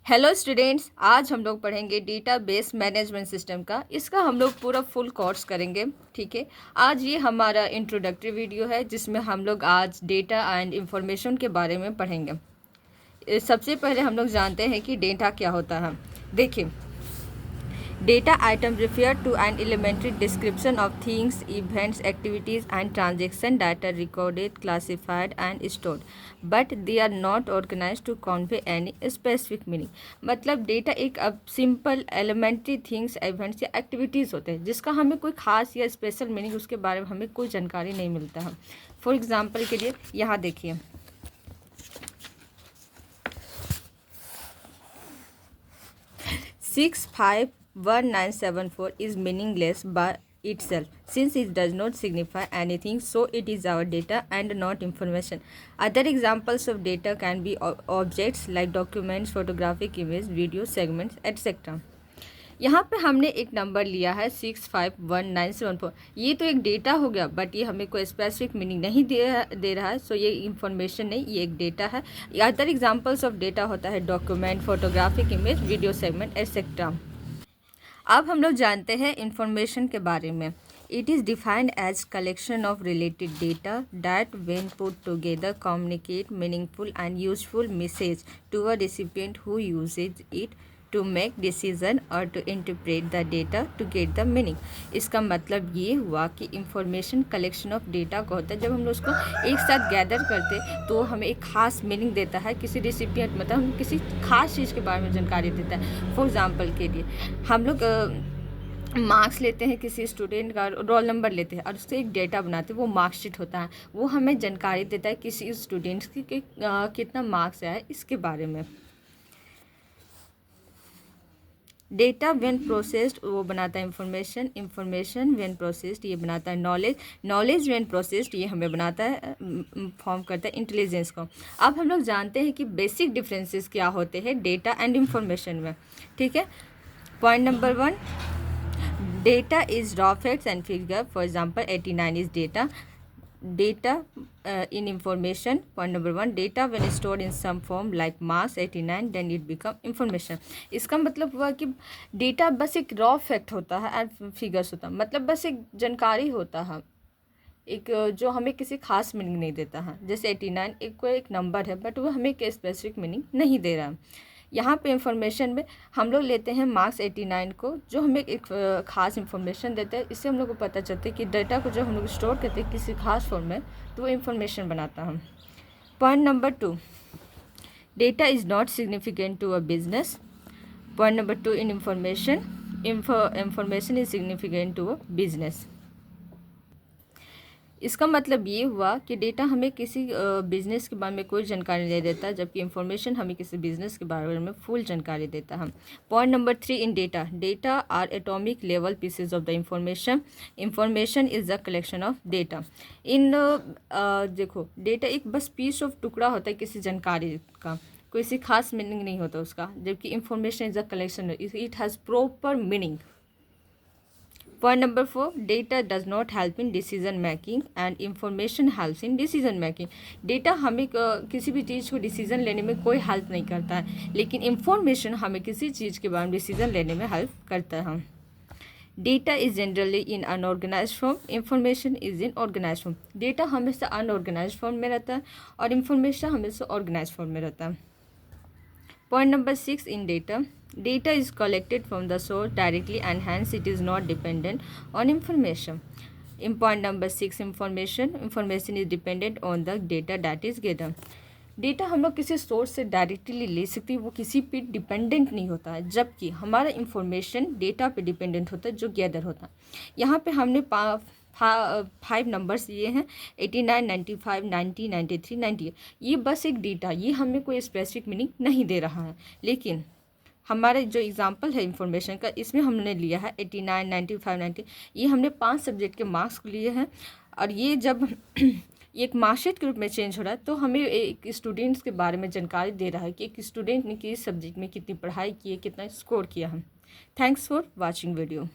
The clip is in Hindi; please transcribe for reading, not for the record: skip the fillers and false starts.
हेलो स्टूडेंट्स, आज हम लोग पढ़ेंगे डेटाबेस मैनेजमेंट सिस्टम का। इसका हम लोग पूरा फुल कोर्स करेंगे। ठीक है, आज ये हमारा इंट्रोडक्टरी वीडियो है जिसमें हम लोग आज डेटा एंड इंफॉर्मेशन के बारे में पढ़ेंगे। सबसे पहले हम लोग जानते हैं कि डेटा क्या होता है। देखिए, data item refer to an elementary description of things, events, activities and transaction data recorded, classified and stored, but they are not organized to convey any specific meaning। मतलब डेटा एक अब सिंपल एलिमेंट्री थिंग्स, इवेंट्स या एक्टिविटीज़ होते हैं जिसका हमें कोई खास या स्पेशल मीनिंग उसके बारे में हमें कोई जानकारी नहीं मिलता है। फॉर एग्जाम्पल के लिए यहाँ देखिए, 651974 is meaningless by itself since it does not signify anything, so it is our data and not information. Other examples of data can be objects like documents, photographic image, video segments, etc. यहाँ पे हमने एक नंबर लिया है 651974। ये तो एक डेटा हो गया, बट ये हमें कोई स्पेसिफिक मीनिंग नहीं दे रहा है। सो ये इंफॉर्मेशन नहीं, ये एक डेटा है। अदर एग्जांपल्स ऑफ डेटा होता है document, photographic image, video segment etcetera. अब हम लोग जानते हैं इंफॉर्मेशन के बारे में। It is defined as collection of related data that when put together communicate meaningful and useful message to a recipient who uses it to make decision और to interpret the data to get the meaning. इसका मतलब ये हुआ कि इंफॉर्मेशन कलेक्शन ऑफ डेटा को होता है। जब हम लोग उसको एक साथ गैदर करते तो हमें एक खास मीनिंग देता है किसी रेसिपिएंट, मतलब हम किसी खास चीज़ के बारे में जानकारी देता है। फॉर एग्जाम्पल के लिए हम लोग मार्क्स लेते हैं, किसी स्टूडेंट का रोल नंबर लेते हैं और उससे एक डेटा बनाते हैं, वो मार्कशीट होता है। वो हमें जानकारी देता है किसी स्टूडेंट्स की कितना मार्क्स आया है इसके बारे में। डेटा व्हेन प्रोसेस्ड वो बनाता है इंफॉर्मेशन, इंफॉर्मेशन व्हेन प्रोसेस्ड ये बनाता है नॉलेज, नॉलेज व्हेन प्रोसेस्ड ये हमें बनाता है फॉर्म करता है इंटेलिजेंस को। अब हम लोग जानते हैं कि बेसिक डिफरेंसेस क्या होते हैं डेटा एंड इंफॉर्मेशन में। ठीक है, point number 1, data is raw facts and figure. For example 89 is data. Data in information, point number 1, data when stored in some form like mass 89 then it become information। इसका मतलब हुआ कि डेटा बस एक रॉ फैक्ट होता है एंड फिगर्स होता है, मतलब बस एक जानकारी होता है, एक जो हमें किसी खास मीनिंग नहीं देता है। जैसे 89 एक नंबर है, बट वो हमें एक स्पेसिफिक मीनिंग नहीं दे रहा है। यहाँ पे इंफॉर्मेशन में हम लोग लेते हैं मार्क्स 89 को, जो हमें एक खास इंफॉर्मेशन देता है। इससे हम लोग को पता चलता है कि डेटा को जो हम लोग स्टोर करते हैं किसी खास फॉर्म में, तो वो इंफॉर्मेशन बनाता है। Point number 2, data is not significant to a business. Point number 2, in information is significant to a business. इसका मतलब ये हुआ कि डेटा हमें किसी बिज़नेस के बारे में कोई जानकारी नहीं देता, जबकि इंफॉर्मेशन हमें किसी बिज़नेस के बारे में फुल जानकारी देता है। Point number 3, in data, data are atomic level pieces of the information, information is the collection of data. इन देखो, डेटा एक बस पीस ऑफ टुकड़ा होता है किसी जानकारी का, कोई सी खास मीनिंग नहीं होता उसका, जबकि information is the collection, it has proper meaning. Point number 4, data does not help in decision making and information helps in decision making। Data हमें किसी भी चीज़ को डिसीजन लेने में कोई हेल्प नहीं करता है, लेकिन इंफॉर्मेशन हमें किसी चीज़ के बारे में डिसीजन लेने में हेल्प करता है। Data is generally in unorganise form, information is in organise form. Data हमेशा अनऑर्गेनाइज फॉर्म में रहता है और इंफॉर्मेशन हमेशा ऑर्गेनाइज फॉर्म में रहता है। Point number 6, in data, data is collected from the source directly and hence it is not dependent on information। In point number 6, information is dependent on the data that is gathered। Data हम लोग किसी सोर्स से डायरेक्टली ले सकते हैं, वो किसी पे डिपेंडेंट नहीं होता है, जबकि हमारा इंफॉर्मेशन डेटा पे डिपेंडेंट होता है जो गैदर होता है। यहाँ पे हमने 5 नंबर्स लिए हैं, 89, 95, 90, 93, 98। ये बस एक डेटा, ये हमें कोई स्पेसिफिक मीनिंग नहीं दे रहा है। लेकिन हमारे जो एग्जांपल है इंफॉर्मेशन का, इसमें हमने लिया है 89, 95, 90। ये हमने 5 सब्जेक्ट के मार्क्स लिए हैं, और ये जब एक मार्कशीट के रूप में चेंज हो रहा है, तो हमें एक स्टूडेंट्स के बारे में जानकारी दे रहा है कि एक स्टूडेंट ने किस सब्जेक्ट में कितनी पढ़ाई की है, कितना स्कोर किया है। Thanks for watching video.